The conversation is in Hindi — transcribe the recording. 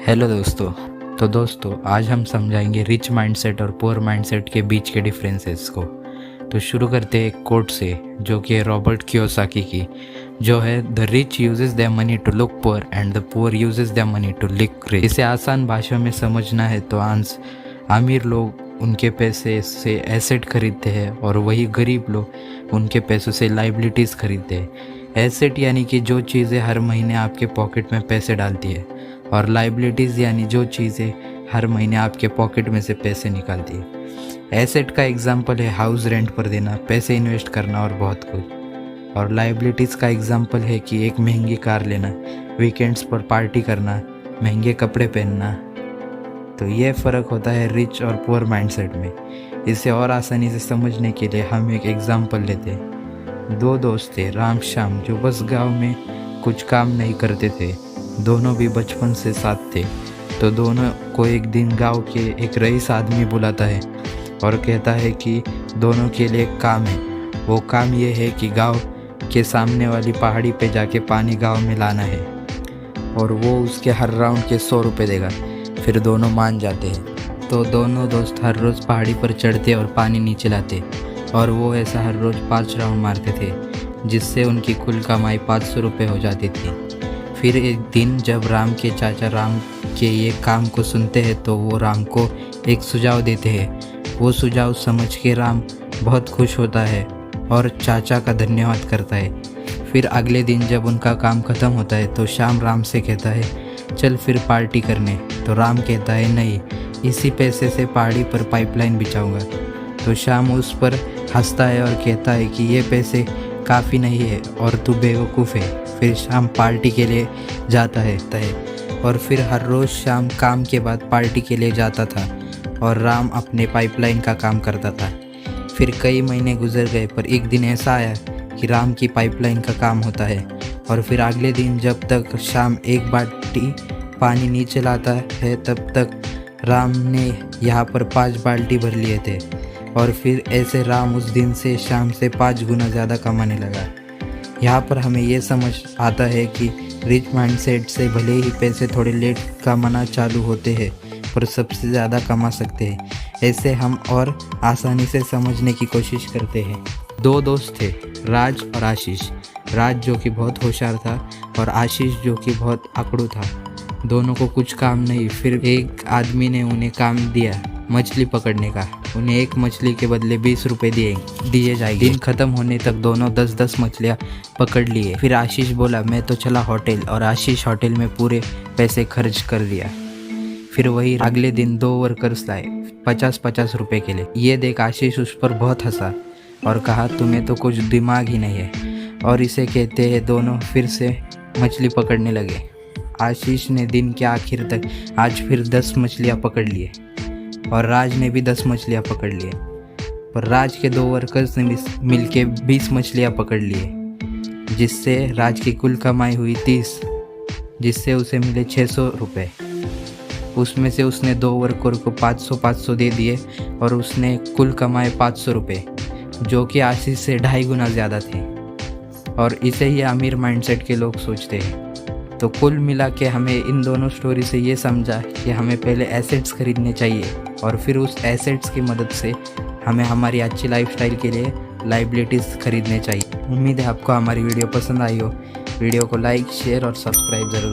हेलो दोस्तों। तो दोस्तों आज हम समझाएंगे रिच माइंडसेट और पुअर माइंडसेट के बीच के डिफरेंसेस को। तो शुरू करते हैं एक कोट से जो कि है रॉबर्ट कियोसाकी की, जो है the rich uses their money to look poor and the poor uses their money to look rich. इसे आसान भाषा में समझना है तो अमीर लोग उनके पैसे से एसेट खरीदते हैं और वही गरीब लोग उनके पैसों से लाइबिलिटीज़ खरीदते हैं। एसेट यानी कि जो चीज़ें हर महीने आपके पॉकेट में पैसे डालती है, और लाइबिलिटीज़ यानी जो चीज़ें हर महीने आपके पॉकेट में से पैसे निकालती है। एसेट का एग्जांपल है हाउस रेंट पर देना, पैसे इन्वेस्ट करना और बहुत कुछ। और लाइबिलिटीज़ का एग्जांपल है कि एक महंगी कार लेना, वीकेंड्स पर पार्टी करना, महंगे कपड़े पहनना। तो ये फ़र्क होता है रिच और पुअर माइंडसेट में। इसे और आसानी से समझने के लिए हम एक एग्जांपल लेते हैं। दो दोस्त थे, राम श्याम, जो बस गांव में कुछ काम नहीं करते थे। दोनों भी बचपन से साथ थे। तो दोनों को एक दिन गांव के एक रईस आदमी बुलाता है और कहता है कि दोनों के लिए एक काम है। वो काम ये है कि गांव के सामने वाली पहाड़ी पे जाके पानी गांव में लाना है, और वो उसके हर राउंड के 100 रुपये देगा। फिर दोनों मान जाते हैं। तो दोनों दोस्त हर रोज़ पहाड़ी पर चढ़ते और पानी नीचे लाते, और वो ऐसा हर रोज़ 5 राउंड मारते थे, जिससे उनकी कुल कमाई 500 रुपये हो जाती थी। फिर एक दिन जब राम के चाचा राम के ये काम को सुनते हैं तो वो राम को एक सुझाव देते हैं। वो सुझाव समझ के राम बहुत खुश होता है और चाचा का धन्यवाद करता है। फिर अगले दिन जब उनका काम ख़त्म होता है तो श्याम राम से कहता है, चल फिर पार्टी करने। तो राम कहता है, नहीं, इसी पैसे से पहाड़ी पर पाइपलाइन बिछाऊंगा। तो श्याम उस पर हंसता है और कहता है कि ये पैसे काफ़ी नहीं है और तू बेवकूफ़ है। फिर शाम पार्टी के लिए जाता है और फिर हर रोज़ शाम काम के बाद पार्टी के लिए जाता था और राम अपने पाइपलाइन का काम करता था। फिर कई महीने गुजर गए, पर एक दिन ऐसा आया कि राम की पाइपलाइन का काम होता है, और फिर अगले दिन जब तक शाम एक बाल्टी पानी नीचे लाता है तब तक राम ने यहाँ पर 5 बाल्टी भर लिए थे। और फिर ऐसे राम उस दिन से शाम से 5 गुना ज़्यादा कमाने लगा। यहाँ पर हमें ये समझ आता है कि रिच माइंडसेट से भले ही पैसे थोड़े लेट कमाना चालू होते हैं, पर सबसे ज़्यादा कमा सकते हैं। ऐसे हम और आसानी से समझने की कोशिश करते हैं। दो दोस्त थे, राज और आशीष। राज जो कि बहुत होशियार था और आशीष जो कि बहुत अकड़ू था। दोनों को कुछ काम नहीं। फिर एक आदमी ने उन्हें काम दिया मछली पकड़ने का। उन्हें एक मछली के बदले 20 रुपये दिए जाएंगे। दिन खत्म होने तक दोनों 10-10 मछलियाँ पकड़ लिए। फिर आशीष बोला, मैं तो चला होटल, और आशीष होटल में पूरे पैसे खर्च कर दिया। फिर वही अगले दिन 2 वर्कर्स लाए 50-50 रुपये के लिए। ये देख आशीष उस पर बहुत हंसा और कहा, तुम्हें तो कुछ दिमाग ही नहीं है। और इसे कहते हैं दोनों फिर से मछली पकड़ने लगे। आशीष ने दिन के आखिर तक आज फिर 10 मछलियाँ पकड़ लिए, और राज ने भी 10 मछलियाँ पकड़ लिए। पर राज के 2 वर्कर्स ने मिलके 20 मछलियाँ पकड़ लिए, जिससे राज की कुल कमाई हुई 30, जिससे उसे मिले 600 रुपये। उसमें से उसने 2 वर्कर को 500-500 दे दिए और उसने कुल कमाए 500 रुपये, जो कि आशीष से 2.5 गुना ज़्यादा थे। और इसे ही अमीर माइंडसेट के लोग सोचते हैं। तो कुल मिला के हमें इन दोनों स्टोरी से ये समझा कि हमें पहले एसेट्स खरीदने चाहिए, और फिर उस एसेट्स की मदद से हमें हमारी अच्छी लाइफस्टाइल के लिए लाइबिलिटीज़ खरीदने चाहिए। उम्मीद है आपको हमारी वीडियो पसंद आई हो। वीडियो को लाइक, शेयर और सब्सक्राइब ज़रूर